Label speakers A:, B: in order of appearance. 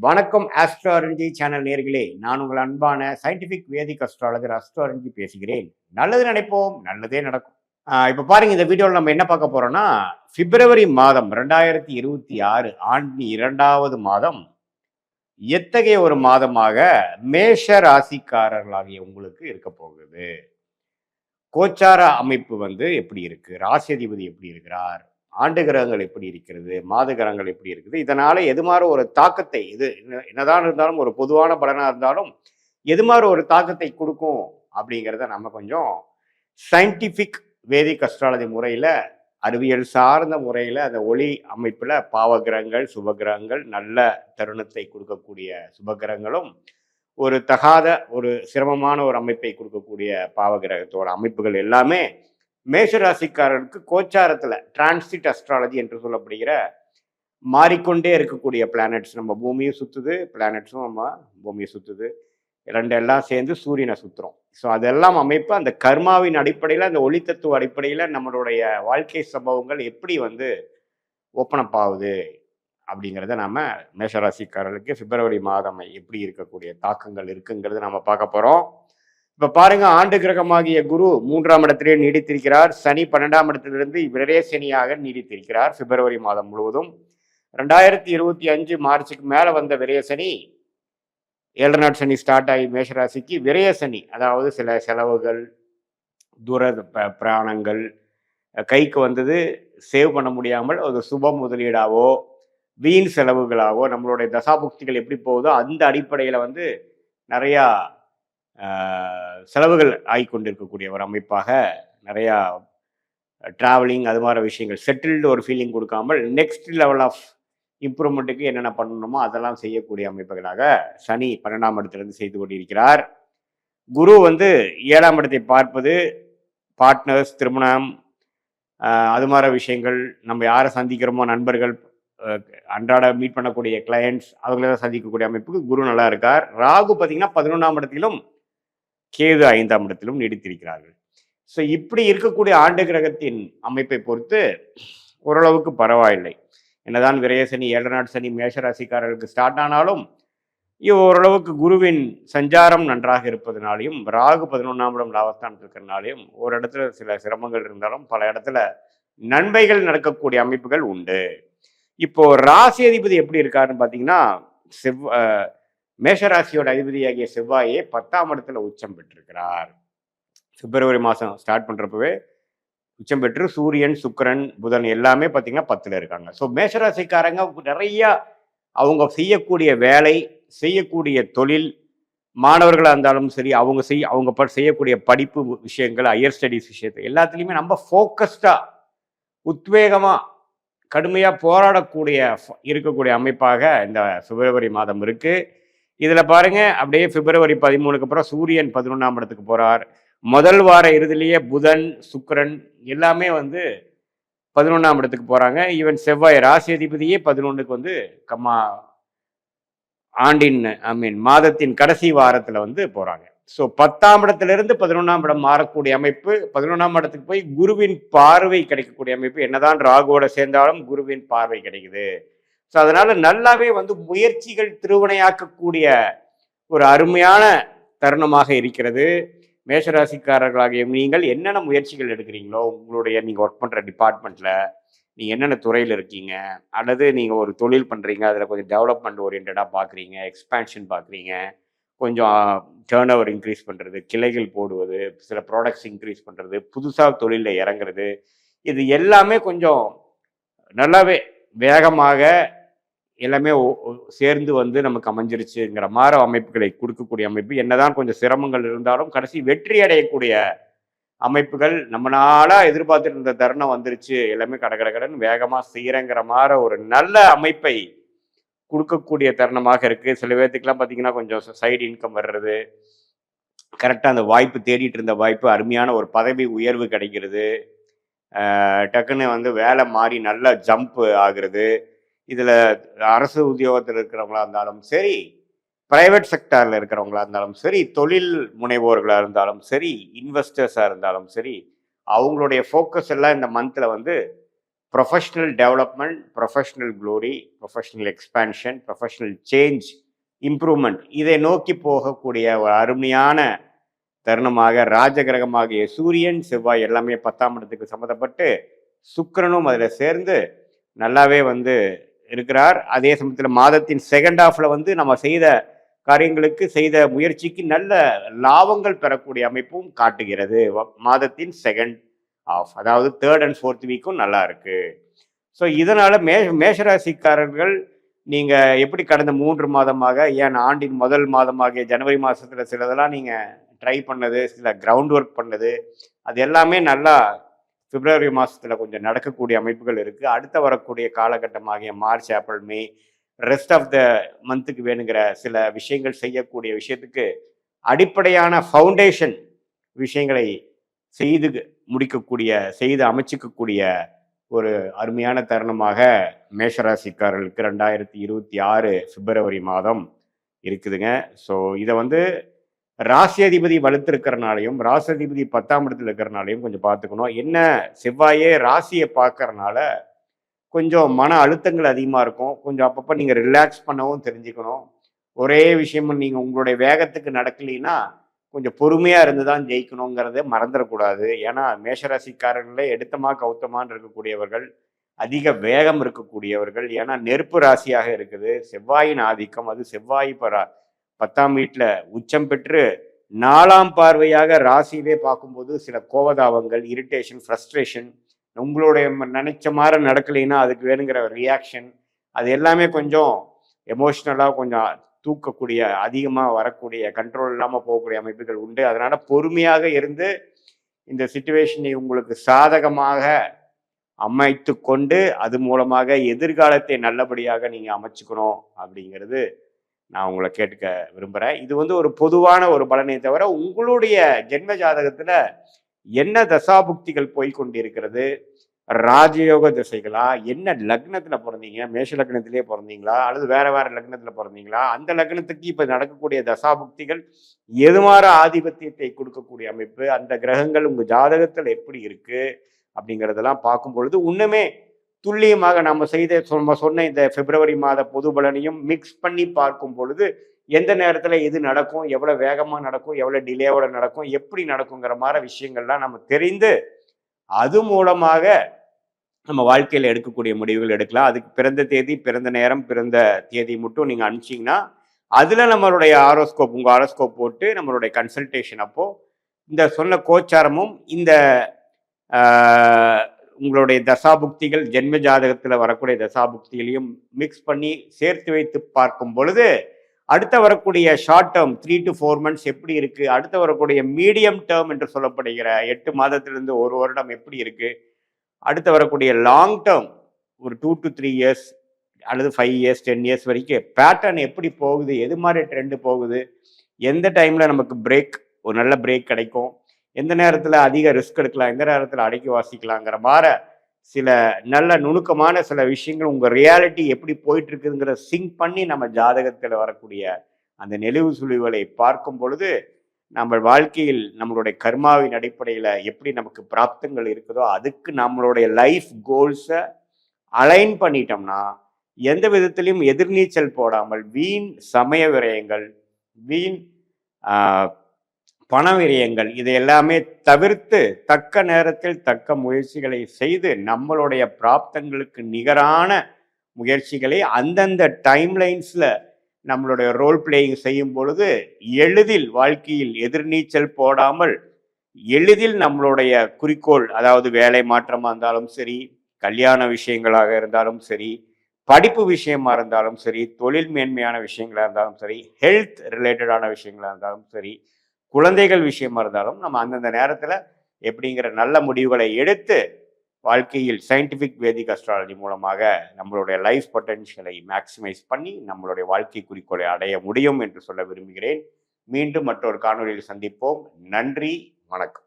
A: வணக்கம் astrology channel நேர்களே, நான் உங்கள் அன்பான சயின்டிபிக் வேதிக் அஸ்ட்ராலஜர் அஸ்ட்ராலஜி பேசுகிறேன். நல்லது நினைப்போம், நல்லதே நடக்கும். இப்ப பாருங்க, இந்த வீடியோவில் நம்ம என்ன பார்க்க போறோம்னா, பிப்ரவரி மாதம் 2026 ஆண்டின் 2வது மாதம் எத்தகைய ஒரு மாதமாக மேஷ ராசிக்காரர்களாகிய உங்களுக்கு இருக்க போகுது. கோச்சார அமைப்பு எப்படி இருக்கு, ராசி அதிபதி எப்படி இருக்கிறார், ஆண்டு கிரகங்கள் எப்படி இருக்கிறது, மாத கிரகங்கள் எப்படி இருக்குது, இதனால எது மாதிரி ஒரு தாக்கத்தை, இது என்னதான் இருந்தாலும் ஒரு பொதுவான பலனா இருந்தாலும் எது மாதிரி ஒரு தாக்கத்தை கொடுக்கும் அப்படிங்கிறத நம்ம கொஞ்சம் சயின்டிபிக் வேதிக் அஸ்ட்ராலஜி முறையில, அறிவியல் சார்ந்த முறையில, அந்த ஒளி அமைப்புல பாவகிரகங்கள் சுபகிரகங்கள், நல்ல தருணத்தை கொடுக்கக்கூடிய சுபகிரகங்களும், ஒரு தகாத ஒரு சிரமமான ஒரு அமைப்பை கொடுக்கக்கூடிய பாவகிரகத்தோட அமைப்புகள் எல்லாமே மேஷராசிக்காரருக்கு கோச்சாரத்துல டிரான்சிட் அஸ்ட்ராலஜி என்று சொல்லப்படுகிற மாறிக்கொண்டே இருக்கக்கூடிய பிளானட்ஸ், நம்ம பூமியும் சுத்துது, பிளானட்ஸும் நம்ம பூமியை சுத்துது, ரெண்டு எல்லாம் சேர்ந்து சூரியனை சுத்துறோம். ஸோ அதெல்லாம் அமைப்பு அந்த கர்மாவின் அடிப்படையில், அந்த ஒளித்தத்துவ அடிப்படையில் நம்மளுடைய வாழ்க்கை சம்பவங்கள் எப்படி ஓப்பன் அப் ஆகுது அப்படிங்கிறத நம்ம மேஷராசிக்காரர்களுக்கு பிப்ரவரி மாதம் எப்படி இருக்கக்கூடிய தாக்கங்கள் இருக்குங்கிறத நம்ம பார்க்க போறோம். இப்ப பாருங்க, ஆண்டு கிரகமாகிய குரு 3ஆம் இடத்திலே நீடித்திருக்கிறார். சனி 12ஆம் இடத்திலிருந்து விரய சனியாக நீடித்திருக்கிறார் பிப்ரவரி மாதம் முழுவதும். 2025 மார்ச்சுக்கு மேல வந்த விரய சனி, 7 நாட் சனி ஸ்டார்ட் ஆகி மேஷராசிக்கு விரய சனி, அதாவது சில செலவுகள், தூர பிராணங்கள், கைக்கு வந்தது சேவ் பண்ண முடியாமல் ஒரு சுப முதலீடாவோ வீண் செலவுகளாகவோ, நம்மளுடைய தசாபுக்திகள் எப்படி போகுதோ அந்த அடிப்படையில் நிறையா செலவுகள் ஆகிக்கொண்டிருக்கக்கூடிய ஒரு அமைப்பாக, நிறையா ட்ராவலிங் அது மாதிரி விஷயங்கள், செட்டில்டு ஒரு ஃபீலிங் கொடுக்காமல் நெக்ஸ்ட் லெவல் ஆஃப் இம்ப்ரூவ்மெண்ட்டுக்கு என்னென்ன பண்ணணுமோ அதெல்லாம் செய்யக்கூடிய அமைப்புகளாக சனி 12ஆம் இடத்திலிருந்து செய்து கொண்டிருக்கிறார். குரு 7ஆம் இடத்தை பார்ப்பது பார்ட்னர்ஸ், திருமணம், அது மாதிரி விஷயங்கள், நம்ம யாரை சந்திக்கிறோமோ நண்பர்கள், அன்றாட மீட் பண்ணக்கூடிய கிளையண்ட்ஸ், அவங்கள சந்திக்கக்கூடிய அமைப்புக்கு குரு நல்லா இருக்கார். ராகு பார்த்தீங்கன்னா 11ஆம் இடத்திலும் கேது 5ஆம் இடத்திலும் நீடித்திருக்கிறார்கள். ஸோ இப்படி இருக்கக்கூடிய ஆண்டு கிரகத்தின் அமைப்பை பொறுத்து ஓரளவுக்கு பரவாயில்லை. என்னதான் விரயசனி 7 நாட் சனி மேஷராசிக்காரர்களுக்கு ஸ்டார்ட் ஆனாலும் ஓரளவுக்கு குருவின் சஞ்சாரம் நன்றாக இருப்பதனாலையும், ராகு 11ஆம் இடம் லாபஸ்தானத்தில் இருக்கிறனாலையும் ஒரு இடத்துல சில சிரமங்கள் இருந்தாலும் பல இடத்துல நன்மைகள் நடக்கக்கூடிய அமைப்புகள் உண்டு. இப்போ ராசி அதிபதி எப்படி இருக்காருன்னு பார்த்தீங்கன்னா, மேஷராசியோட அதிபதியாகிய செவ்வாயே 10ஆம் இடத்துல உச்சம் பெற்றிருக்கிறார். பிப்ரவரி மாதம் ஸ்டார்ட் பண்ணுறப்பவே உச்சம் பெற்று சூரியன், சுக்கிரன், புதன் எல்லாமே பார்த்தீங்கன்னா 10ல் இருக்காங்க. ஸோ மேஷராசிக்காரங்க நிறையா அவங்க செய்யக்கூடிய வேலை, செய்யக்கூடிய தொழில், மாணவர்களாக இருந்தாலும் சரி, அவங்க செய்யக்கூடிய படிப்பு விஷயங்கள், ஹையர் ஸ்டடீஸ் விஷயத்தை எல்லாத்துலேயுமே நம்ம ஃபோக்கஸ்டாக, உத்வேகமாக, கடுமையாக போராடக்கூடிய இருக்கக்கூடிய அமைப்பாக இந்த பிப்ரவரி மாதம் இருக்கு. இதில் பாருங்க, அப்படியே பிப்ரவரி 13க்கு அப்புறம் சூரியன் 11ஆம் இடத்துக்கு போறார். முதல் வார இறுதியிலேயே புதன், சுக்கிரன் எல்லாமே 11ஆம் இடத்துக்கு போறாங்க. ஈவன் செவ்வாய் ராசி அதிபதியே 11க்கு ஆண்டின் மாதத்தின் கடைசி வாரத்துல போறாங்க. ஸோ 10ஆம் இடத்திலிருந்து 11ஆம் இடம் மாறக்கூடிய அமைப்பு, 11ஆம் இடத்துக்கு போய் குருவின் பார்வை கிடைக்கக்கூடிய அமைப்பு. என்னதான் ராகுவோட சேர்ந்தாலும் குருவின் பார்வை கிடைக்குது. ஸோ அதனால நல்லாவே முயற்சிகள் திருவினையாக்கக்கூடிய ஒரு அருமையான தருணமாக இருக்கிறது. மேஷராசிக்காரர்களாகிய நீங்கள் என்னென்ன முயற்சிகள் எடுக்கிறீங்களோ, உங்களுடைய நீங்கள் ஒர்க் பண்ணுற டிபார்ட்மெண்ட்டில் நீங்கள் என்னென்ன துறையில் இருக்கீங்க, அல்லது நீங்கள் ஒரு தொழில் பண்ணுறீங்க, அதில் கொஞ்சம் டெவலப்மெண்ட் ஓரியன்டாக பார்க்குறீங்க, எக்ஸ்பேன்ஷன் பார்க்குறீங்க, கொஞ்சம் டேர்ன் ஓவர் இன்க்ரீஸ் பண்ணுறது, கிளைகள் போடுவது, சில ப்ராடக்ட்ஸ் இன்க்ரீஸ் பண்ணுறது, புதுசாக தொழிலில் இறங்குறது, இது எல்லாமே கொஞ்சம் நல்லாவே வேகமாக எல்லாமே சேர்ந்து நமக்கு அமைஞ்சிருச்சுங்கிற மாதிரி அமைப்புகளை கொடுக்கக்கூடிய அமைப்பு. என்னதான் கொஞ்சம் சிரமங்கள் இருந்தாலும் கடைசி வெற்றி அடையக்கூடிய அமைப்புகள், நம்மளால எதிர்பார்த்துட்டு இருந்த தருணம் வந்துருச்சு, எல்லாமே கடகடன்னு வேகமா செய்யறங்கிற மாதிரி ஒரு நல்ல அமைப்பை கொடுக்கக்கூடிய தருணமாக இருக்கு. சில பேர்த்துக்கெல்லாம் பார்த்தீங்கன்னா கொஞ்சம் சைடு இன்கம் வர்றது, கரெக்டாக அந்த வாய்ப்பு தேடிட்டு இருந்த வாய்ப்பு, அருமையான ஒரு பதவி உயர்வு கிடைக்கிறது, டக்குன்னு வேலை மாறி நல்லா ஜம்ப் ஆகுறது. இதில் அரசு உத்தியோகத்தில் இருக்கிறவங்களா இருந்தாலும் சரி, பிரைவேட் செக்டாரில் இருக்கிறவங்களா இருந்தாலும் சரி, தொழில் முனைவோர்களாக இருந்தாலும் சரி, இன்வெஸ்டர்ஸாக இருந்தாலும் சரி, அவங்களுடைய ஃபோக்கஸ் எல்லாம் இந்த மந்தில் professional development, professional glory, professional expansion, professional change, improvement இதை நோக்கி போகக்கூடிய ஒரு அருமையான தருணமாக ராஜகிரகமாகிய சூரியன், செவ்வாய் எல்லாமே 10ஆம் இடத்துக்கு சம்மந்தப்பட்டு சுக்கிரனும் அதில் சேர்ந்து நல்லாவே வந்து இருக்கிறார். அதே சமயத்தில் மாதத்தின் செகண்ட் ஹாஃப்ல வந்து நம்ம செய்த காரியங்களுக்கு செய்த முயற்சிக்கு நல்ல லாபங்கள் பெறக்கூடிய அமைப்பும் காட்டுகிறது. மாதத்தின் செகண்ட் ஆஃப் அதாவது தேர்ட் அண்ட் ஃபோர்த் வீக்கும் நல்லா இருக்கு. ஸோ இதனால மேஷராசிக்காரர்கள் நீங்க எப்படி கடந்த 3 மாதமாக ஏன் ஆண்டின் முதல் மாதமாகிய ஜனவரி மாசத்துல சிலதெல்லாம் நீங்க ட்ரை பண்ணது, சில கிரவுண்ட் ஒர்க் பண்ணது, அது எல்லாமே நல்லா பிப்ரவரி மாசத்துல கொஞ்சம் நடக்கக்கூடிய அமைப்புகள் இருக்கு. அடுத்த வரக்கூடிய காலகட்டமாகிய March, April, May rest of the மந்த்துக்கு வேணுங்கிற சில விஷயங்கள் செய்யக்கூடிய விஷயத்துக்கு அடிப்படையான ஃபவுண்டேஷன் விஷயங்களை செய்து முடிக்கக்கூடிய, செய்து அமைச்சிக்கக்கூடிய ஒரு அருமையான தருணமாக மேஷராசிக்காரர்களுக்கு 2026 பிப்ரவரி மாதம் இருக்குதுங்க. ஸோ இதை வந்து ராசி அதிபதி வலுத்திருக்கிறனாலையும் ராசி அதிபதி 10ஆம் இடத்துல இருக்கிறனாலையும் கொஞ்சம் பார்த்துக்கணும். என்ன செவ்வாயே ராசியை பார்க்கறனால கொஞ்சம் மன அழுத்தங்கள் அதிகமாக இருக்கும். கொஞ்சம் அப்பப்போ நீங்கள் ரிலாக்ஸ் பண்ணவும் தெரிஞ்சுக்கணும். ஒரே விஷயமும் நீங்கள் உங்களுடைய வேகத்துக்கு நடக்கலைன்னா கொஞ்சம் பொறுமையாக இருந்து தான் ஜெயிக்கணுங்கிறத மறந்துடக்கூடாது. ஏன்னா மேஷராசிக்காரர்களே எடுத்தமா கவுத்தமான்னு இருக்கக்கூடியவர்கள், அதிக வேகம் இருக்கக்கூடியவர்கள். ஏன்னா நெருப்பு ராசியாக இருக்குது, செவ்வாயின் ஆதிக்கம். அது செவ்வாய் 10ஆம் வீட்டில் உச்சம் பெற்று 4ஆம் பார்வையாக ராசியவே பார்க்கும்போது சில கோபதாபங்கள், இரிட்டேஷன், ஃப்ரஸ்ட்ரேஷன், உங்களுடைய நினைச்ச மாதிரி நடக்கலைன்னா அதுக்கு வேணுங்கிற ரியாக்ஷன், அது எல்லாமே கொஞ்சம் எமோஷ்னலாக கொஞ்சம் தூக்கக்கூடிய, அதிகமாக வரக்கூடிய, கண்ட்ரோல் இல்லாமல் போகக்கூடிய அமைப்புகள் உண்டு. அதனால பொறுமையாக இருந்து இந்த சிச்சுவேஷனை உங்களுக்கு சாதகமாக அமைத்து கொண்டு அது மூலமாக எதிர்காலத்தை நல்லபடியாக நீங்கள் அமைச்சுக்கணும் அப்படிங்கிறது நான் உங்களை கேட்டுக்க விரும்புகிறேன். இது வந்து ஒரு பொதுவான ஒரு பலனை தவிர உங்களுடைய ஜென்ம ஜாதகத்தில் என்ன தசாபுக்திகள் போய்கொண்டிருக்கிறது, ராஜயோக திசைகளா, என்ன லக்னத்துல பிறந்தீங்க, மேஷ லக்னத்திலே பிறந்தீங்களா அல்லது வேற வேற லக்னத்துல பிறந்தீங்களா, அந்த லக்னத்துக்கு இப்ப நடக்கக்கூடிய தசாபுக்திகள் எதுமாற ஆதிபத்தியத்தை கொடுக்கக்கூடிய அமைப்பு, அந்த கிரகங்கள் உங்க ஜாதகத்துல எப்படி இருக்கு அப்படிங்கிறதெல்லாம் பார்க்கும் பொழுது இன்னுமே துல்லியமாக நம்ம சொன்ன இந்த பிப்ரவரி மாத பொது பலனையும் மிக்ஸ் பண்ணி பார்க்கும் பொழுது எந்த நேரத்துல எது நடக்கும், எவ்வளவு வேகமா நடக்கும், எவ்வளவு டிலேவோட நடக்கும், எப்படி நடக்குங்கிற மாதிரி விஷயங்கள்லாம் நம்ம தெரிந்து அது மூலமாக நம்ம வாழ்க்கையில் எடுக்கக்கூடிய முடிவுகள் எடுக்கலாம். அதுக்கு பிறந்த தேதி, பிறந்த நேரம், பிறந்த தேதி மட்டும் நீங்கள் அனுப்பிச்சிங்கன்னா அதில் நம்மளுடைய ஆரோஸ்கோப், உங்கள் ஆரோஸ்கோப் போட்டு நம்மளுடைய கன்சல்டேஷன் அப்போ இந்த சொன்ன கோச்சாரமும் இந்த உங்களுடைய தசாபுக்திகள், ஜென்ம ஜாதகத்தில் வரக்கூடிய தசாபுக்திகளையும் மிக்ஸ் பண்ணி சேர்த்து வைத்து பார்க்கும் பொழுது அடுத்த வரக்கூடிய ஷார்ட் டேர்ம் 3 to 4 months எப்படி இருக்கு, அடுத்த வரக்கூடிய மீடியம் டேர்ம் என்று சொல்லப்படுகிற 8 மாதத்திலிருந்து 1 வருடம் எப்படி இருக்கு, அடுத்து வரக்கூடிய லாங் டேர்ம் ஒரு 2 to 3 years அல்லது 5 years 10 years வரைக்கும் பேட்டர்ன் எப்படி போகுது, எது மாதிரி ட்ரெண்டு போகுது, எந்த டைம்ல நமக்கு பிரேக், ஒரு நல்ல பிரேக் கிடைக்கும், எந்த நேரத்தில் அதிக ரிஸ்க் எடுக்கலாம், எந்த நேரத்தில் அடக்கி வாசிக்கலாங்கிற மாதிரி சில நல்ல நுணுக்கமான சில விஷயங்கள் உங்கள் ரியாலிட்டி எப்படி போயிட்டு இருக்குதுங்கிற சிங்க் பண்ணி நம்ம ஜாதகத்தில் வரக்கூடிய அந்த நெளிவு சுழிவுகளை பார்க்கும் பொழுது நம்ம வாழ்க்கையில் நம்மளுடைய கர்மாவின் அடிப்படையில் எப்படி நமக்கு பிராப்தங்கள் இருக்குதோ அதுக்கு நம்மளுடைய லைஃப் கோல்ஸை அலைன் பண்ணிட்டோம்னா எந்த விதத்திலையும் எதிர்நீச்சல் போடாமல் வீண் சமய விரயங்கள், வீண் பண விரயங்கள் இது எல்லாமே தவிர்த்து தக்க நேரத்தில் தக்க முயற்சிகளை செய்து நம்மளுடைய பிராப்தங்களுக்கு நிகரான முயற்சிகளை அந்தந்த டைம்லைன்ஸில் நம்மளுடைய ரோல் பிளேயிங் செய்யும் பொழுது எளிதில் வாழ்க்கையில் எதிர்நீச்சல் போடாமல் எளிதில் நம்மளுடைய குறிக்கோள், அதாவது வேலை மாற்றமாக இருந்தாலும் சரி, கல்யாண விஷயங்களாக இருந்தாலும் சரி, படிப்பு விஷயமா இருந்தாலும் சரி, தொழில் மேன்மையான விஷயங்களாக இருந்தாலும் சரி, ஹெல்த் ரிலேட்டடான விஷயங்களாக இருந்தாலும் சரி, குழந்தைகள் விஷயமா இருந்தாலும் நம்ம அந்தந்த நேரத்தில் எப்படிங்கிற நல்ல முடிவுகளை எடுத்து வாழ்க்கையில் சயின்டிஃபிக் வேதிக் அஸ்ட்ராலஜி மூலமாக நம்மளுடைய லைஃப் பொட்டன்ஷியலை மேக்சிமைஸ் பண்ணி நம்மளுடைய வாழ்க்கை குறிக்கோளை அடைய முடியும் என்று சொல்ல விரும்புகிறேன். மீண்டும் மற்றொரு காணொலியில் சந்திப்போம். நன்றி, வணக்கம்.